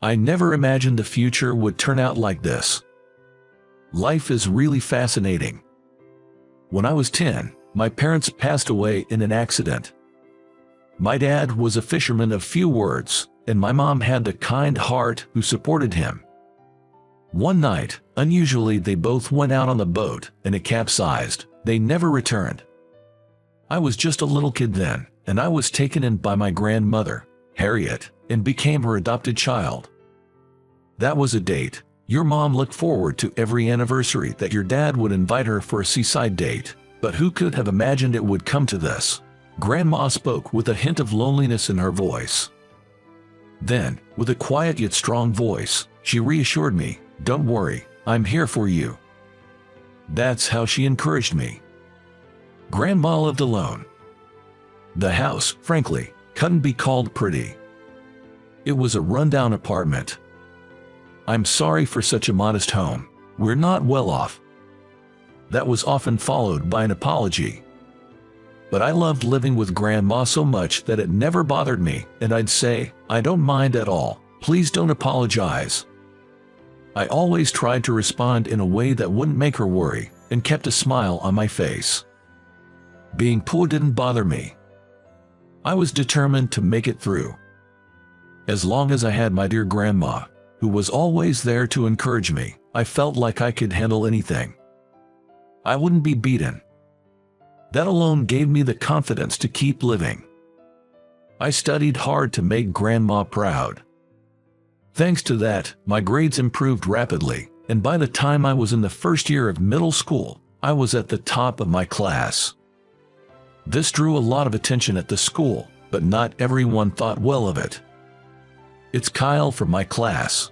I never imagined the future would turn out like this. Life is really fascinating. When I was 10, my parents passed away in an accident. My dad was a fisherman of few words, and my mom had the kind heart who supported him. One night, unusually, they both went out on the boat, and it capsized. They never returned. I was just a little kid then, and I was taken in by my grandmother, Harriet, and became her adopted child. That was a date. Your mom looked forward to every anniversary that your dad would invite her for a seaside date, but who could have imagined it would come to this? Grandma spoke with a hint of loneliness in her voice. Then, with a quiet yet strong voice, she reassured me, "Don't worry, I'm here for you." That's how she encouraged me. Grandma lived alone. The house, frankly, couldn't be called pretty. It was a rundown apartment. "I'm sorry for such a modest home. We're not well off." That was often followed by an apology. But I loved living with Grandma so much that it never bothered me, and I'd say, "I don't mind at all. Please don't apologize." I always tried to respond in a way that wouldn't make her worry, and kept a smile on my face. Being poor didn't bother me. I was determined to make it through. As long as I had my dear Grandma, who was always there to encourage me, I felt like I could handle anything. I wouldn't be beaten. That alone gave me the confidence to keep living. I studied hard to make Grandma proud. Thanks to that, my grades improved rapidly, and by the time I was in the first year of middle school, I was at the top of my class. This drew a lot of attention at the school, but not everyone thought well of it. "It's Kyle from my class.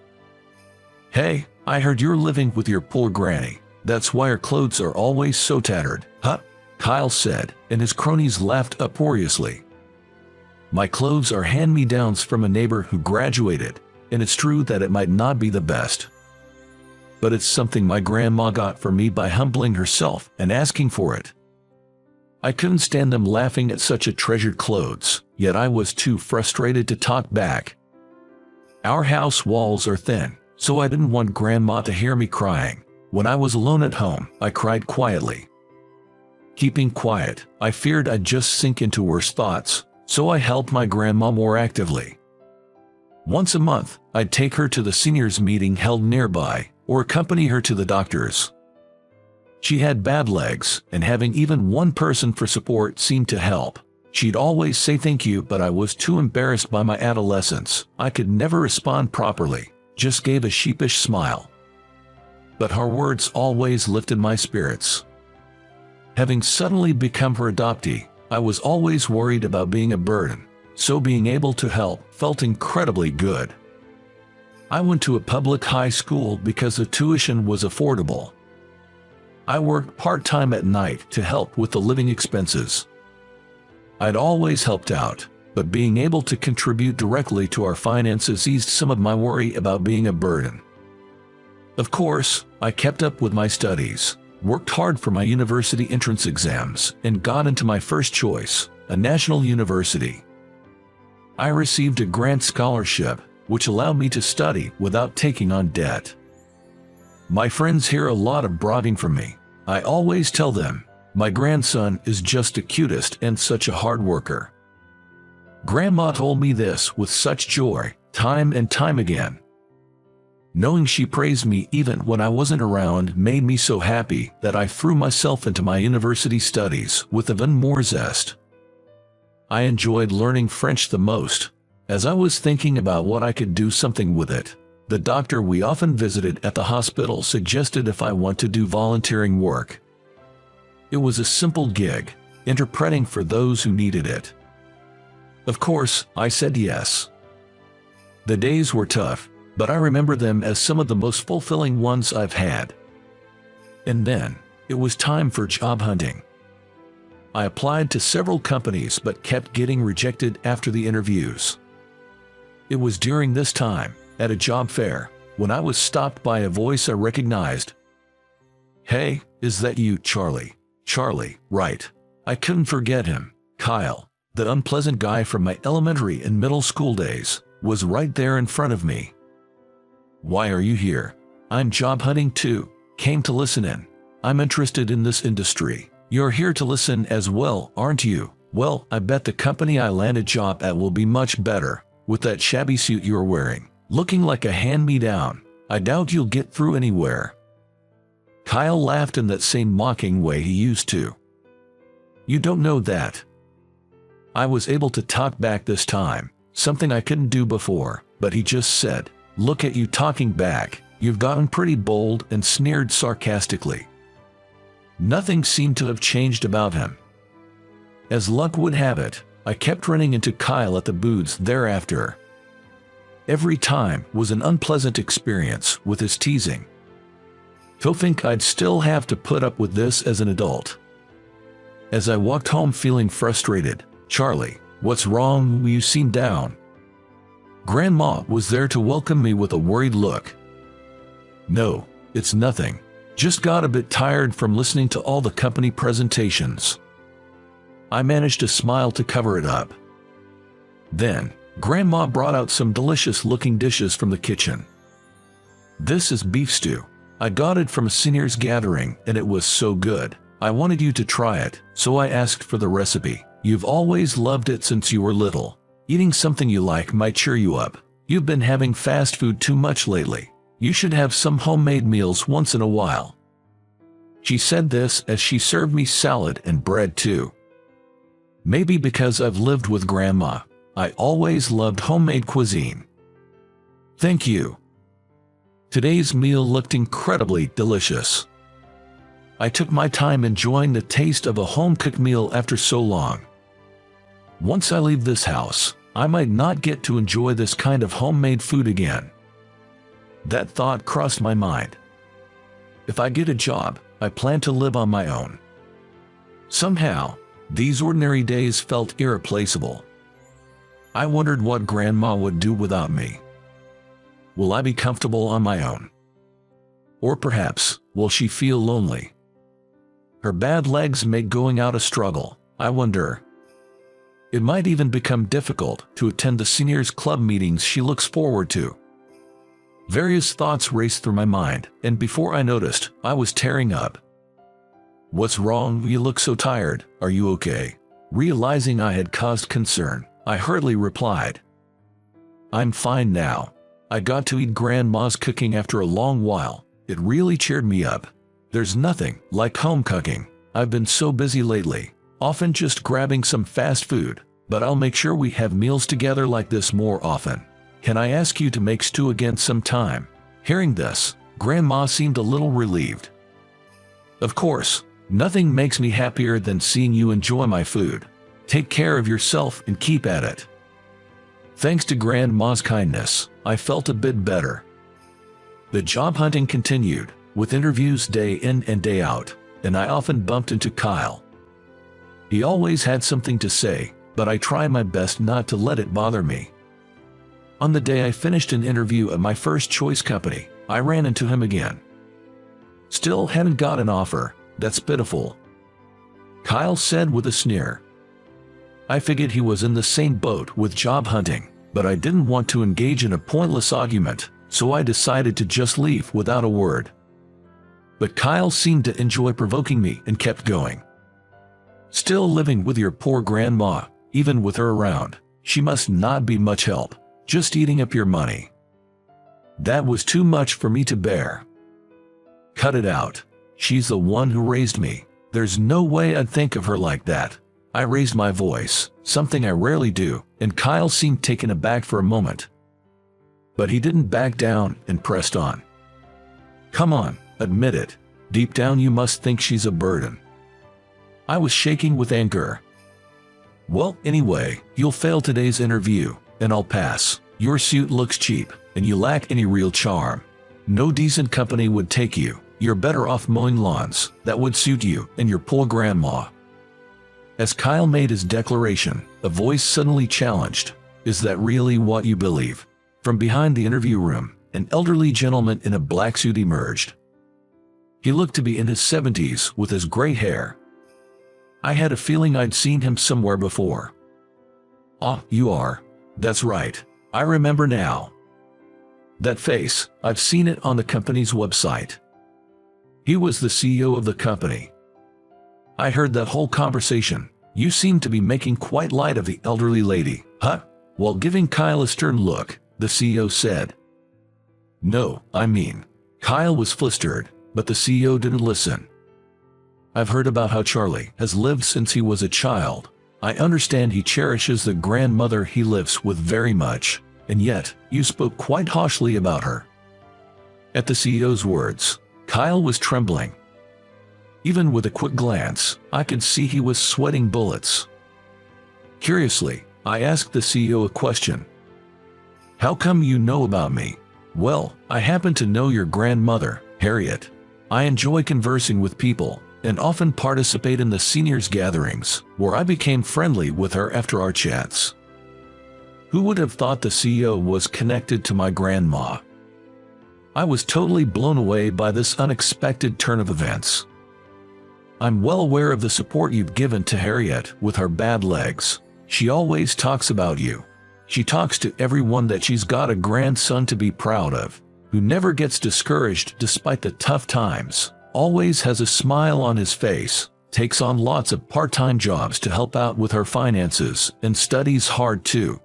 Hey, I heard you're living with your poor granny. That's why her clothes are always so tattered, huh?" Kyle said, and his cronies laughed uproariously. My clothes are hand-me-downs from a neighbor who graduated, and it's true that it might not be the best. But it's something my grandma got for me by humbling herself and asking for it. I couldn't stand them laughing at such a treasured clothes, yet I was too frustrated to talk back. Our house walls are thin, so I didn't want Grandma to hear me crying. When I was alone at home, I cried quietly. Keeping quiet, I feared I'd just sink into worse thoughts, so I helped my grandma more actively. Once a month, I'd take her to the seniors' meeting held nearby, or accompany her to the doctor's. She had bad legs, and having even one person for support seemed to help. She'd always say thank you, but I was too embarrassed by my adolescence. I could never respond properly, just gave a sheepish smile. But her words always lifted my spirits. Having suddenly become her adoptee, I was always worried about being a burden, so being able to help felt incredibly good. I went to a public high school because the tuition was affordable. I worked part-time at night to help with the living expenses. I'd always helped out, but being able to contribute directly to our finances eased some of my worry about being a burden. Of course, I kept up with my studies, worked hard for my university entrance exams, and got into my first choice, a national university. I received a grant scholarship, which allowed me to study without taking on debt. My friends hear a lot of bragging from me. I always tell them, my grandson is just the cutest and such a hard worker. Grandma told me this with such joy, time and time again. Knowing she praised me even when I wasn't around made me so happy that I threw myself into my university studies with even more zest. I enjoyed learning French the most. As I was thinking about what I could do something with it, the doctor we often visited at the hospital suggested if I want to do volunteering work. It was a simple gig, interpreting for those who needed it. Of course, I said yes. The days were tough, but I remember them as some of the most fulfilling ones I've had. And then, it was time for job hunting. I applied to several companies but kept getting rejected after the interviews. It was during this time, at a job fair, when I was stopped by a voice I recognized. "Hey, is that you, Charlie?" Charlie, right. I couldn't forget him. Kyle, the unpleasant guy from my elementary and middle school days, was right there in front of me. Why are you here? I'm job hunting too. Came to listen in. I'm interested in this industry. You're here to listen as well, aren't you? Well, I bet the company I landed job at will be much better. With that shabby suit you're wearing, looking like a hand-me-down, I doubt you'll get through anywhere. Kyle laughed in that same mocking way he used to. You don't know that. I was able to talk back this time, something I couldn't do before, but he just said, "Look at you talking back. You've gotten pretty bold," and sneered sarcastically. Nothing seemed to have changed about him. As luck would have it, I kept running into Kyle at the booths thereafter. Every time was an unpleasant experience with his teasing. To think I'd still have to put up with this as an adult. As I walked home feeling frustrated, "Charlie, what's wrong? You seem down." Grandma was there to welcome me with a worried look. "No, it's nothing. Just got a bit tired from listening to all the company presentations." I managed a smile to cover it up. Then, Grandma brought out some delicious-looking dishes from the kitchen. "This is beef stew. I got it from a seniors gathering and it was so good. I wanted you to try it, so I asked for the recipe. You've always loved it since you were little. Eating something you like might cheer you up. You've been having fast food too much lately. You should have some homemade meals once in a while." She said this as she served me salad and bread too. Maybe because I've lived with Grandma, I always loved homemade cuisine. Thank you. Today's meal looked incredibly delicious. I took my time enjoying the taste of a home-cooked meal after so long. Once I leave this house, I might not get to enjoy this kind of homemade food again. That thought crossed my mind. If I get a job, I plan to live on my own. Somehow, these ordinary days felt irreplaceable. I wondered what Grandma would do without me. Will I be comfortable on my own? Or perhaps, will she feel lonely? Her bad legs make going out a struggle, I wonder. It might even become difficult to attend the seniors club meetings she looks forward to. Various thoughts raced through my mind, and before I noticed, I was tearing up. "What's wrong? You look so tired. Are you okay?" Realizing I had caused concern, I hurriedly replied, "I'm fine now. I got to eat Grandma's cooking after a long while. It really cheered me up. There's nothing like home cooking. I've been so busy lately, often just grabbing some fast food, but I'll make sure we have meals together like this more often. Can I ask you to make stew again sometime?" Hearing this, Grandma seemed a little relieved. "Of course, nothing makes me happier than seeing you enjoy my food. Take care of yourself and keep at it." Thanks to Grandma's kindness, I felt a bit better. The job hunting continued, with interviews day in and day out, and I often bumped into Kyle. He always had something to say, but I tried my best not to let it bother me. On the day I finished an interview at my first choice company, I ran into him again. "Still hadn't got an offer. That's pitiful," Kyle said with a sneer. I figured he was in the same boat with job hunting, but I didn't want to engage in a pointless argument, so I decided to just leave without a word. But Kyle seemed to enjoy provoking me and kept going. "Still living with your poor grandma, even with her around. She must not be much help, just eating up your money." That was too much for me to bear. "Cut it out. She's the one who raised me. There's no way I'd think of her like that." I raised my voice, something I rarely do, and Kyle seemed taken aback for a moment. But he didn't back down and pressed on. "Come on, admit it. Deep down you must think she's a burden." I was shaking with anger. "Well, anyway, you'll fail today's interview, and I'll pass. Your suit looks cheap, and you lack any real charm. No decent company would take you. You're better off mowing lawns. That would suit you and your poor grandma." As Kyle made his declaration, a voice suddenly challenged, "Is that really what you believe?" From behind the interview room, an elderly gentleman in a black suit emerged. He looked to be in his 70s with his gray hair. I had a feeling I'd seen him somewhere before. "Ah, you are. That's right. I remember now." That face, I've seen it on the company's website. He was the CEO of the company. I heard that whole conversation. You seem to be making quite light of the elderly lady, huh? While giving Kyle a stern look, the CEO said. No, I mean. Kyle was flustered, but the CEO didn't listen. I've heard about how Charlie has lived since he was a child. I understand he cherishes the grandmother he lives with very much, and yet, you spoke quite harshly about her. At the CEO's words, Kyle was trembling. Even with a quick glance, I could see he was sweating bullets. Curiously, I asked the CEO a question. How come you know about me? Well, I happen to know your grandmother, Harriet. I enjoy conversing with people, and often participate in the seniors' gatherings, where I became friendly with her after our chats. Who would have thought the CEO was connected to my grandma? I was totally blown away by this unexpected turn of events. I'm well aware of the support you've given to Harriet with her bad legs. She always talks about you. She talks to everyone that she's got a grandson to be proud of, who never gets discouraged despite the tough times, always has a smile on his face, takes on lots of part-time jobs to help out with her finances, and studies hard too.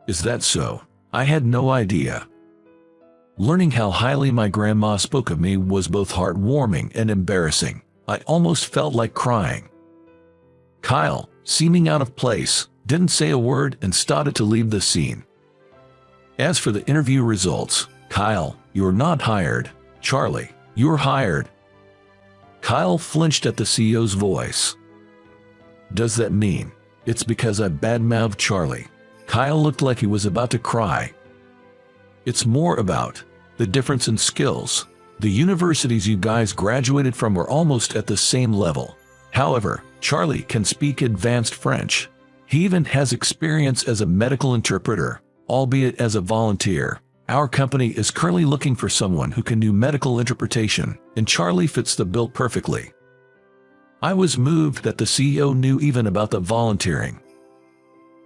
Is that so? I had no idea. Learning how highly my grandma spoke of me was both heartwarming and embarrassing. I almost felt like crying. Kyle, seeming out of place, didn't say a word and started to leave the scene. As for the interview results, Kyle, you're not hired. Charlie, you're hired. Kyle flinched at the CEO's voice. Does that mean it's because I badmouthed Charlie? Kyle looked like he was about to cry. It's more about the difference in skills. The universities you guys graduated from were almost at the same level. However, Charlie can speak advanced French. He even has experience as a medical interpreter, albeit as a volunteer. Our company is currently looking for someone who can do medical interpretation, and Charlie fits the bill perfectly. I was moved that the CEO knew even about the volunteering.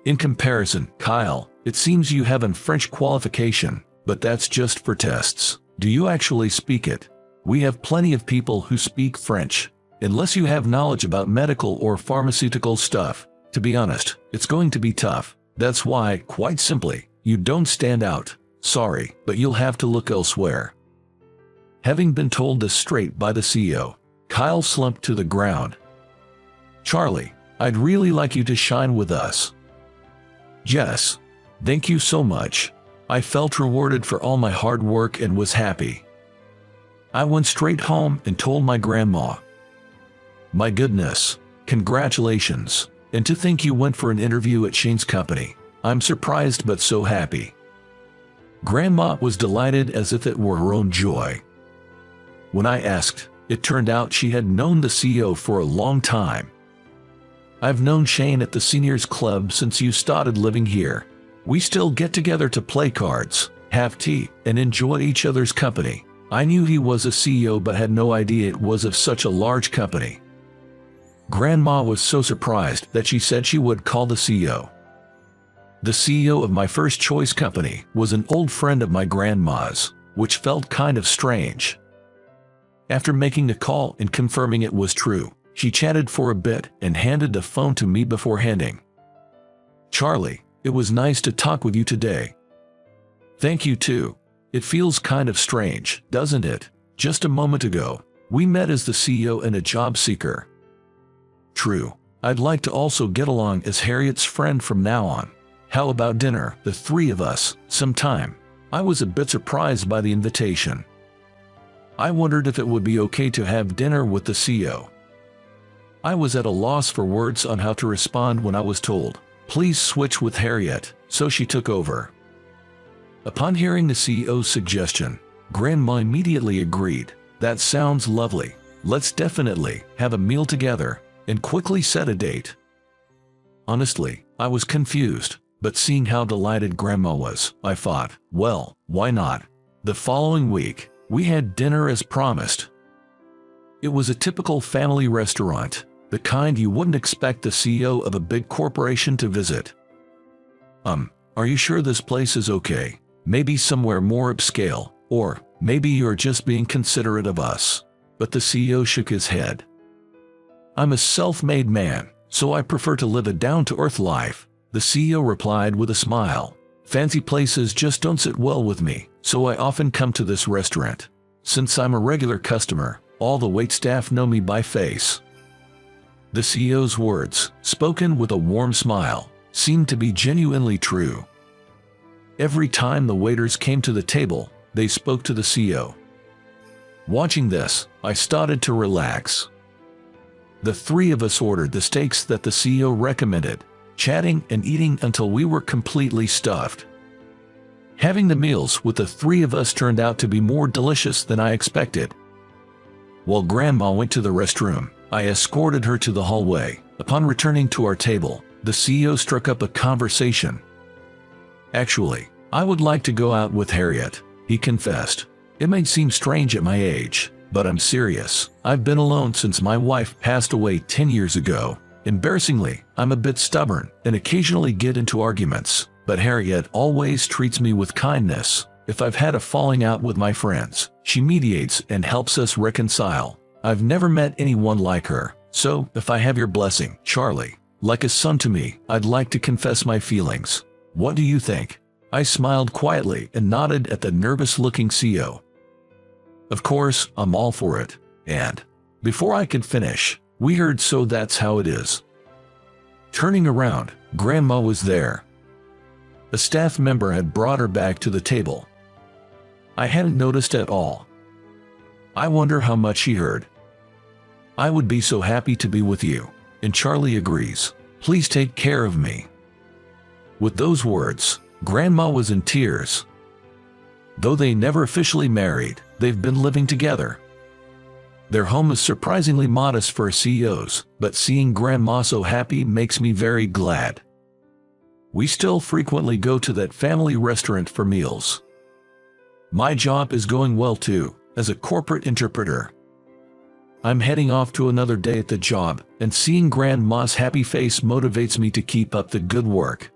In comparison, Kyle, it seems you have a French qualification, but that's just for tests. Do you actually speak it? We have plenty of people who speak French. Unless you have knowledge about medical or pharmaceutical stuff, to be honest, it's going to be tough. That's why, quite simply, you don't stand out. Sorry, but you'll have to look elsewhere. Having been told this straight by the CEO, Kyle slumped to the ground. Charlie, I'd really like you to shine with us. Yes. Thank you so much. I felt rewarded for all my hard work and was happy. I went straight home and told my grandma. My goodness, congratulations, and to think you went for an interview at Shane's company. I'm surprised but so happy. Grandma was delighted as if it were her own joy. When I asked, it turned out she had known the CEO for a long time. I've known Shane at the Seniors Club since you started living here. We still get together to play cards, have tea, and enjoy each other's company. I knew he was a CEO but had no idea it was of such a large company. Grandma was so surprised that she said she would call the CEO. The CEO of my first choice company was an old friend of my grandma's, which felt kind of strange. After making the call and confirming it was true, she chatted for a bit and handed the phone to me before handing. Charlie, it was nice to talk with you today. Thank you too. It feels kind of strange, doesn't it? Just a moment ago, we met as the CEO and a job seeker. True. I'd like to also get along as Harriet's friend from now on. How about dinner, the three of us, sometime? I was a bit surprised by the invitation. I wondered if it would be okay to have dinner with the CEO. I was at a loss for words on how to respond when I was told, please switch with Harriet, so she took over. Upon hearing the CEO's suggestion, Grandma immediately agreed. That sounds lovely. Let's definitely have a meal together, and quickly set a date. Honestly, I was confused, but seeing how delighted Grandma was, I thought, well, why not? The following week, we had dinner as promised. It was a typical family restaurant, the kind you wouldn't expect the CEO of a big corporation to visit. Are you sure this place is okay? maybe somewhere more upscale, or maybe you're just being considerate of us." But the CEO shook his head. "I'm a self-made man, so I prefer to live a down-to-earth life," the CEO replied with a smile. "Fancy places just don't sit well with me, so I often come to this restaurant. Since I'm a regular customer, all the waitstaff know me by face." The CEO's words, spoken with a warm smile, seemed to be genuinely true. Every time the waiters came to the table, they spoke to the CEO. Watching this, I started to relax. The three of us ordered the steaks that the CEO recommended, chatting and eating until we were completely stuffed. Having the meals with the three of us turned out to be more delicious than I expected. While Grandma went to the restroom, I escorted her to the hallway. Upon returning to our table, the CEO struck up a conversation. "Actually, I would like to go out with Harriet," he confessed. "It may seem strange at my age, but I'm serious. I've been alone since my wife passed away 10 years ago. Embarrassingly, I'm a bit stubborn and occasionally get into arguments, but Harriet always treats me with kindness. If I've had a falling out with my friends, she mediates and helps us reconcile. I've never met anyone like her, so if I have your blessing, Charlie, like a son to me, I'd like to confess my feelings. What do you think?" I smiled quietly and nodded at the nervous-looking CEO. "Of course, I'm all for it." And before I could finish, we heard "So that's how it is." Turning around, Grandma was there. A staff member had brought her back to the table. I hadn't noticed at all. "I wonder how much she heard." "I would be so happy to be with you. And Charlie agrees. Please take care of me." With those words, Grandma was in tears. Though they never officially married, they've been living together. Their home is surprisingly modest for CEOs, but seeing Grandma so happy makes me very glad. We still frequently go to that family restaurant for meals. My job is going well too, as a corporate interpreter. I'm heading off to another day at the job, and seeing Grandma's happy face motivates me to keep up the good work.